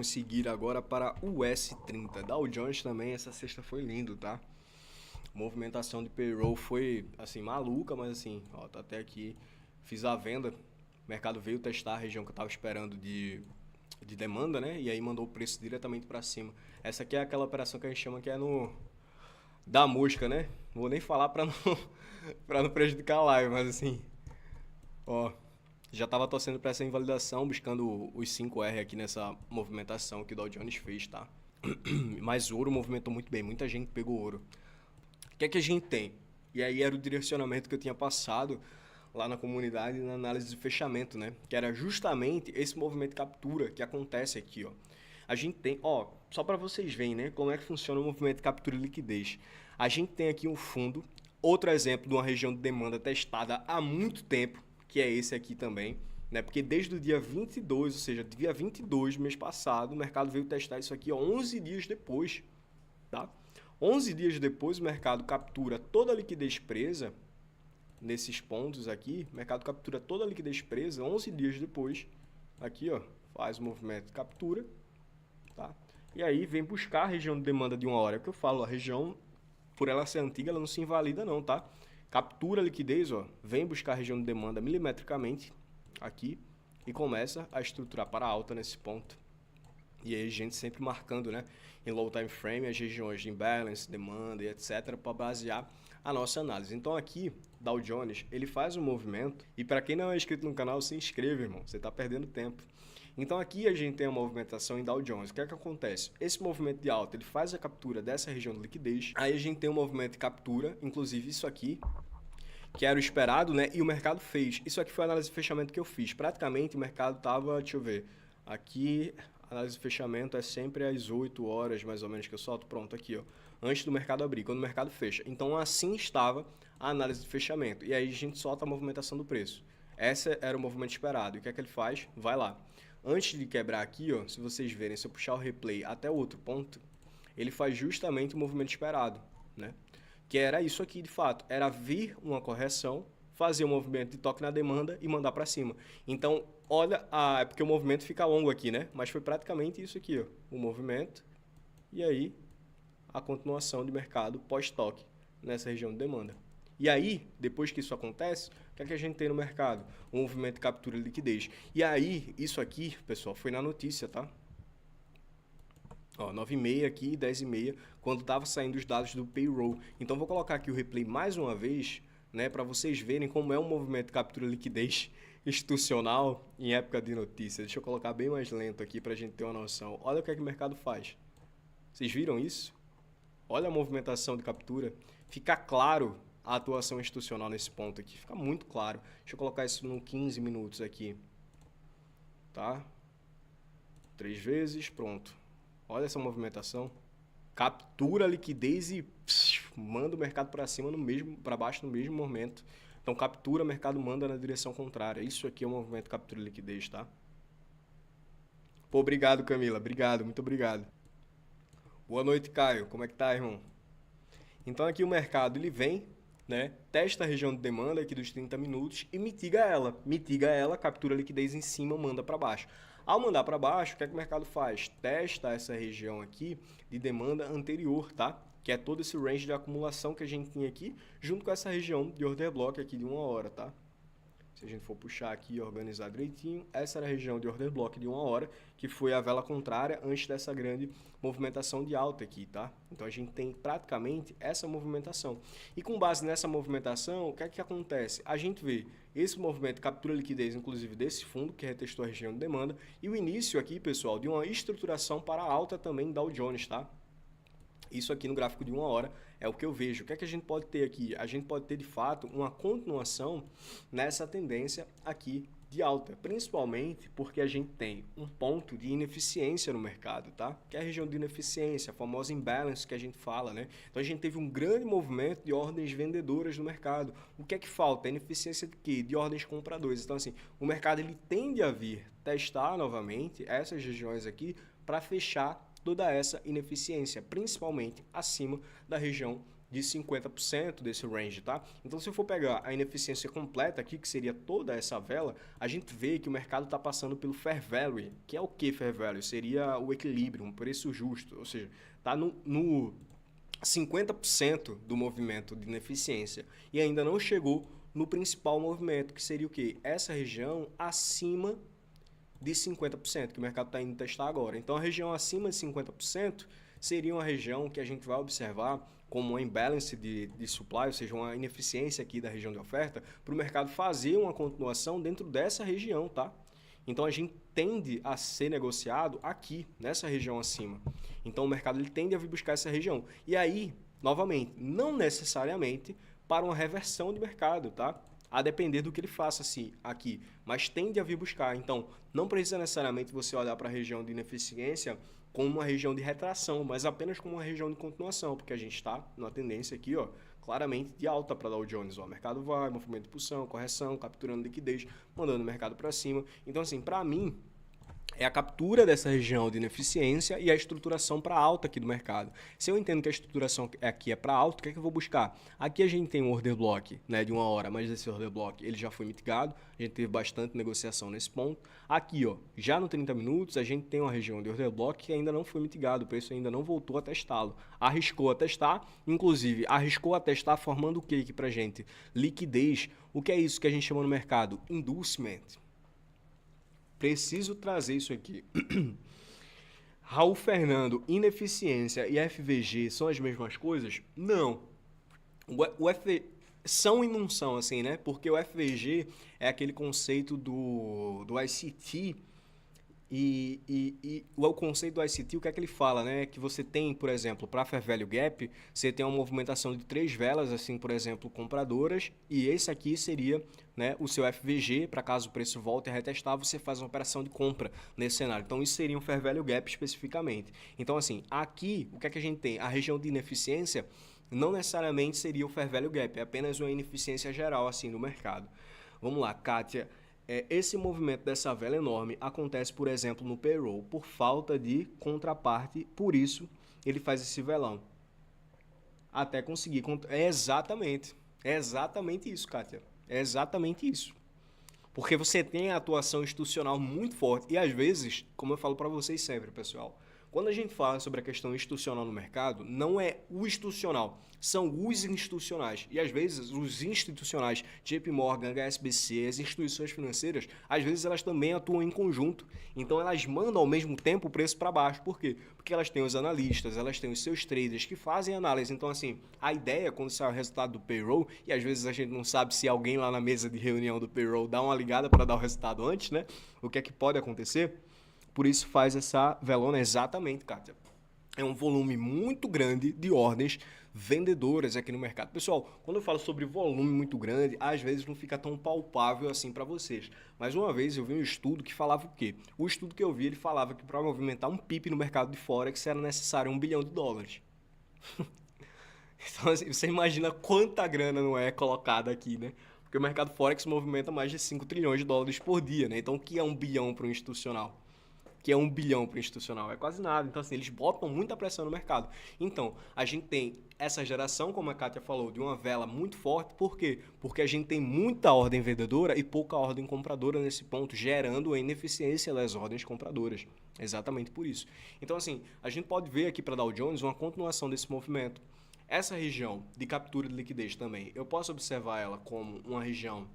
vamos seguir agora para o S30. Dow Jones também, essa sexta foi lindo, tá? Movimentação de payroll foi, assim, maluca, mas assim, ó, tá até aqui. Fiz a venda, o mercado veio testar a região que eu tava esperando de demanda, né? E aí mandou o preço diretamente para cima. Essa aqui é aquela operação que a gente chama que é no da mosca, né? Não vou nem falar para não, para não prejudicar a live, mas assim, ó, já estava torcendo para essa invalidação, buscando os 5R aqui nessa movimentação que o Dow Jones fez, tá? Mas o ouro movimentou muito bem, muita gente pegou ouro. O que é que a gente tem? E aí era o direcionamento que eu tinha passado lá na comunidade na análise de fechamento, né? Que era justamente esse movimento de captura que acontece aqui, ó. A gente tem, ó, só para vocês verem, né, como é que funciona o movimento de captura e liquidez. A gente tem aqui um fundo, outro exemplo de uma região de demanda testada há muito tempo, que é esse aqui também, né? Porque desde o dia 22, ou seja, dia 22 do mês passado, o mercado veio testar isso aqui, ó, 11 dias depois, tá? 11 dias depois, o mercado captura toda a liquidez presa nesses pontos aqui, o mercado captura toda a liquidez presa, 11 dias depois, aqui, ó, faz o movimento de captura, tá? E aí vem buscar a região de demanda de uma hora, é o que eu falo, a região, por ela ser antiga, ela não se invalida não, tá? Captura a liquidez, ó, vem buscar a região de demanda milimetricamente aqui e começa a estruturar para alta nesse ponto. E aí a gente sempre marcando, né, em low time frame as regiões de imbalance, demanda e etc, para basear a nossa análise. Então aqui, Dow Jones, ele faz um movimento, e para quem não é inscrito no canal, se inscreva, irmão, você está perdendo tempo. Então aqui a gente tem a movimentação em Dow Jones. O que é que acontece? Esse movimento de alta, ele faz a captura dessa região de liquidez, aí a gente tem um movimento de captura, inclusive isso aqui, que era o esperado, né? E o mercado fez. Isso aqui foi a análise de fechamento que eu fiz. Praticamente o mercado estava, deixa eu ver, aqui a análise de fechamento é sempre às 8 horas, mais ou menos, que eu solto. Pronto, aqui, ó, antes do mercado abrir, quando o mercado fecha. Então assim estava a análise de fechamento. E aí a gente solta a movimentação do preço. Esse era o movimento esperado. E o que é que ele faz? Vai lá. Antes de quebrar aqui, ó, se vocês verem, se eu puxar o replay até o outro ponto, ele faz justamente o movimento esperado, né? Que era isso aqui de fato, era vir uma correção, fazer um movimento de toque na demanda e mandar para cima. Então, olha, é porque o movimento fica longo aqui, né? Mas foi praticamente isso aqui, ó, o movimento e aí a continuação de mercado pós-toque nessa região de demanda. E aí, depois que isso acontece, o que é que a gente tem no mercado? Um movimento de captura de liquidez. E aí, isso aqui, pessoal, foi na notícia, tá? Ó, 9h30 aqui, 10h30, quando estava saindo os dados do payroll. Então, vou colocar aqui o replay mais uma vez, né, para vocês verem como é um movimento de captura de liquidez institucional em época de notícia. Deixa eu colocar bem mais lento aqui para a gente ter uma noção. Olha o que é que o mercado faz. Vocês viram isso? Olha a movimentação de captura. Fica claro a atuação institucional nesse ponto aqui. Fica muito claro. Deixa eu colocar isso no 15 minutos aqui. Tá? 3 vezes, pronto. Olha essa movimentação. Captura a liquidez e manda o mercado para cima no mesmo, para baixo no mesmo momento. Então captura, o mercado manda na direção contrária. Isso aqui é um movimento de captura de liquidez, tá? Pô, obrigado, Camila. Obrigado, muito obrigado. Boa noite, Caio. Como é que tá, irmão? Então aqui o mercado ele vem, né, testa a região de demanda aqui dos 30 minutos e mitiga ela, captura a liquidez em cima, manda para baixo. Ao mandar para baixo, o que é que o mercado faz? Testa essa região aqui de demanda anterior, tá? Que é todo esse range de acumulação que a gente tinha aqui, junto com essa região de order block aqui de 1 hora, tá? Se a gente for puxar aqui e organizar direitinho, essa era a região de order block de 1 hora, que foi a vela contrária antes dessa grande movimentação de alta aqui, tá? Então a gente tem praticamente essa movimentação. E com base nessa movimentação, o que é que acontece? A gente vê esse movimento captura liquidez, inclusive desse fundo, que retestou a região de demanda, e o início aqui, pessoal, de uma estruturação para alta também Dow Jones, tá? Isso aqui no gráfico de 1 hora é o que eu vejo. O que é que a gente pode ter aqui? A gente pode ter, de fato, uma continuação nessa tendência aqui de alta, principalmente porque a gente tem um ponto de ineficiência no mercado, tá? Que é a região de ineficiência, a famosa imbalance que a gente fala, né? Então a gente teve um grande movimento de ordens vendedoras no mercado. O que é que falta? A ineficiência de quê? De ordens compradoras. Então assim, o mercado ele tende a vir testar novamente essas regiões aqui para fechar toda essa ineficiência, principalmente acima da região de 50% desse range, tá? Então, se eu for pegar a ineficiência completa aqui, que seria toda essa vela, a gente vê que o mercado está passando pelo fair value, que é o que fair value? Seria o equilíbrio, um preço justo, ou seja, está no 50% do movimento de ineficiência e ainda não chegou no principal movimento, que seria o quê? Essa região acima de 50%, que o mercado está indo testar agora. Então, a região acima de 50% seria uma região que a gente vai observar como uma imbalance de supply, ou seja, uma ineficiência aqui da região de oferta, para o mercado fazer uma continuação dentro dessa região, tá? Então, a gente tende a ser negociado aqui, nessa região acima. Então, o mercado ele tende a vir buscar essa região. E aí, novamente, não necessariamente para uma reversão de mercado, tá? A depender do que ele faça assim, aqui, mas tende a vir buscar. Então, não precisa necessariamente você olhar para a região de ineficiência como uma região de retração, mas apenas como uma região de continuação, porque a gente está numa tendência aqui, ó, claramente de alta para Dow Jones. Ó. O mercado vai, movimento de impulsão, correção, capturando liquidez, mandando o mercado para cima. Então, assim, para mim, é a captura dessa região de ineficiência e a estruturação para alta aqui do mercado. Se eu entendo que a estruturação aqui é para alta, o que é que eu vou buscar? Aqui a gente tem um order block, né, de 1 hora, mas esse order block ele já foi mitigado, a gente teve bastante negociação nesse ponto. Aqui, ó, já no 30 minutos, a gente tem uma região de order block que ainda não foi mitigado, o preço ainda não voltou a testá-lo. Arriscou a testar, inclusive arriscou a testar formando o que aqui para gente? Liquidez. O que é isso que a gente chama no mercado? Inducement. Preciso trazer isso aqui. Raul Fernando, ineficiência e FVG são as mesmas coisas? Não. São e não são, assim, né? Porque o FVG é aquele conceito do ICT e o conceito do ICT, o que é que ele fala, né? Que você tem, por exemplo, para Fair Value Gap, você tem uma movimentação de 3 velas, assim, por exemplo, compradoras, e esse aqui seria, né, o seu FVG, para caso o preço volte a retestar, você faz uma operação de compra nesse cenário. Então, isso seria um Fair Value Gap especificamente. Então, assim, aqui, o que é que a gente tem? A região de ineficiência não necessariamente seria o Fair Value Gap, é apenas uma ineficiência geral, assim, no mercado. Vamos lá, Kátia. Esse movimento dessa vela enorme acontece, por exemplo, no payroll, por falta de contraparte, por isso ele faz esse velão. Até conseguir. É exatamente isso, Kátia. É exatamente isso. Porque você tem a atuação institucional muito forte. E às vezes, como eu falo para vocês sempre, pessoal, quando a gente fala sobre a questão institucional no mercado, não é o institucional, são os institucionais. E às vezes os institucionais, JP Morgan, HSBC, as instituições financeiras, às vezes elas também atuam em conjunto. Então elas mandam ao mesmo tempo o preço para baixo. Por quê? Porque elas têm os analistas, elas têm os seus traders que fazem análise. Então assim, a ideia quando sai o resultado do payroll, e às vezes a gente não sabe se alguém lá na mesa de reunião do payroll dá uma ligada para dar o resultado antes, né? O que é que pode acontecer? Por isso faz essa velona exatamente, Kátia. É um volume muito grande de ordens vendedoras aqui no mercado. Pessoal, quando eu falo sobre volume muito grande, às vezes não fica tão palpável assim para vocês. Mas uma vez eu vi um estudo que falava o quê? O estudo que eu vi, ele falava que para movimentar um PIB no mercado de Forex era necessário $1 bilhão. Então, assim, você imagina quanta grana não é colocada aqui, né? Porque o mercado Forex movimenta mais de $5 trilhões por dia, né? Então, o que é $1 bilhão para um institucional? Que é $1 bilhão para o institucional, é quase nada. Então, assim, eles botam muita pressão no mercado. Então, a gente tem essa geração, como a Kátia falou, de uma vela muito forte. Por quê? Porque a gente tem muita ordem vendedora e pouca ordem compradora nesse ponto, gerando a ineficiência das ordens compradoras. Exatamente por isso. Então, assim, a gente pode ver aqui para Dow Jones uma continuação desse movimento. Essa região de captura de liquidez também, eu posso observar ela como uma região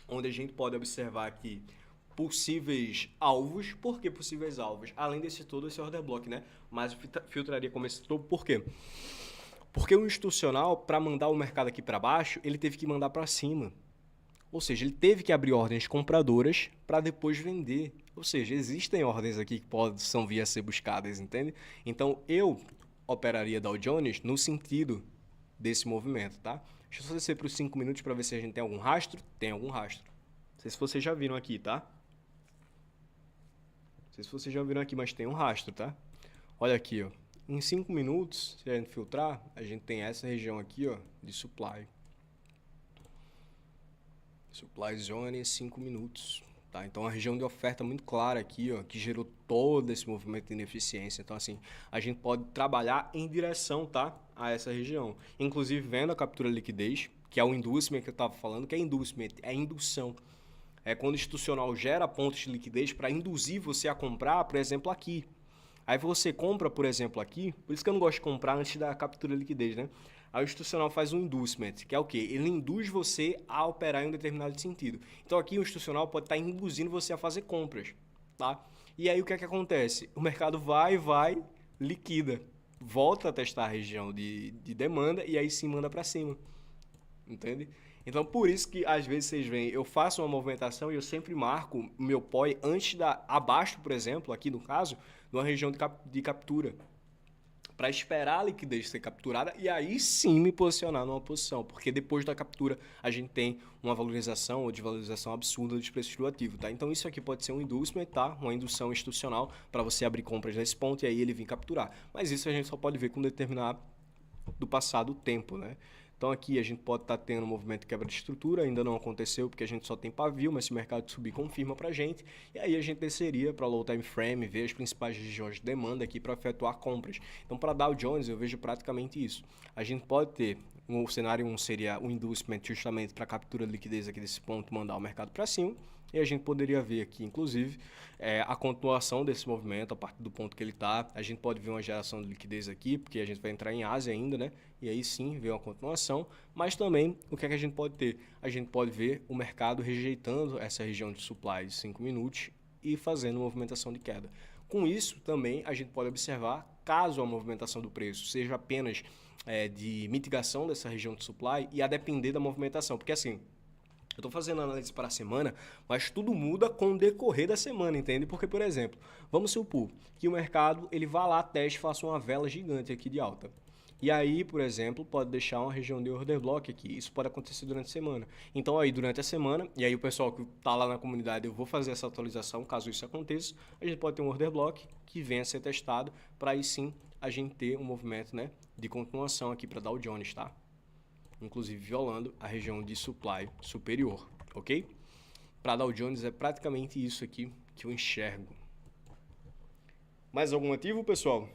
onde a gente pode observar aqui possíveis alvos. Por que possíveis alvos? Além desse todo esse order block, né? Mas eu filtraria como esse todo. Por quê? Porque o institucional, para mandar o mercado aqui para baixo, ele teve que mandar para cima. Ou seja, ele teve que abrir ordens compradoras para depois vender. Ou seja, existem ordens aqui que possam vir a ser buscadas, entende? Então, eu operaria Dow Jones no sentido desse movimento, tá? Deixa eu só descer para os 5 minutos para ver se a gente tem algum rastro. Tem algum rastro. Não sei se vocês já viram aqui, tá? Não sei se vocês já viram aqui, mas tem um rastro, tá? Olha aqui, ó. Em 5 minutos, se a gente filtrar, a gente tem essa região aqui, ó, de supply. Supply zone em 5 minutos. tá? Então, a região de oferta muito clara aqui, ó, que gerou todo esse movimento de ineficiência. Então, assim, a gente pode trabalhar em direção, tá, a essa região. Inclusive, vendo a captura de liquidez, que é o inducement que eu estava falando, que é inducement, é indução. É quando o institucional gera pontos de liquidez para induzir você a comprar, por exemplo, aqui. Aí você compra, por exemplo, aqui, por isso que eu não gosto de comprar antes da captura de liquidez, né? Aí o institucional faz um inducement, que é o quê? Ele induz você a operar em um determinado sentido. Então aqui o institucional pode estar induzindo você a fazer compras, tá? E aí o que é que acontece? O mercado vai, liquida, volta a testar a região de demanda e aí sim manda para cima, entende? Então por isso que às vezes vocês veem, eu faço uma movimentação e eu sempre marco o meu POI antes abaixo, por exemplo, aqui no caso, de uma região de captura, para esperar a liquidez ser capturada e aí sim me posicionar numa posição, porque depois da captura a gente tem uma valorização ou desvalorização absurda dos preços do ativo, tá? Então isso aqui pode ser um inducement, tá? Uma indução institucional para você abrir compras nesse ponto e aí ele vir capturar. Mas isso a gente só pode ver com determinado do passado tempo, né? Então aqui a gente pode estar tendo um movimento de quebra de estrutura, ainda não aconteceu porque a gente só tem pavio, mas se o mercado subir confirma para a gente, e aí a gente desceria para o low time frame, ver as principais regiões de demanda aqui para efetuar compras. Então para Dow Jones eu vejo praticamente isso. A gente pode ter, o cenário 1 seria o inducement justamente para captura de liquidez aqui desse ponto, mandar o mercado para cima, e a gente poderia ver aqui, inclusive, a continuação desse movimento a partir do ponto que ele está. A gente pode ver uma geração de liquidez aqui, porque a gente vai entrar em Ásia ainda, né? E aí sim, ver uma continuação. Mas também, o que é que a gente pode ter? A gente pode ver o mercado rejeitando essa região de supply de 5 minutos e fazendo movimentação de queda. Com isso, também, a gente pode observar, caso a movimentação do preço seja apenas de mitigação dessa região de supply e a depender da movimentação. Porque assim, eu estou fazendo análise para a semana, mas tudo muda com o decorrer da semana, entende? Porque, por exemplo, vamos supor que o mercado ele vá lá, teste, faça uma vela gigante aqui de alta. E aí, por exemplo, pode deixar uma região de order block aqui. Isso pode acontecer durante a semana. Então, aí, durante a semana, e aí o pessoal que está lá na comunidade, eu vou fazer essa atualização, caso isso aconteça, a gente pode ter um order block que venha a ser testado, para aí sim a gente ter um movimento, né, de continuação aqui para Dow Jones, tá? Inclusive violando a região de supply superior, ok? Para Dow Jones é praticamente isso aqui que eu enxergo. Mais algum ativo, pessoal?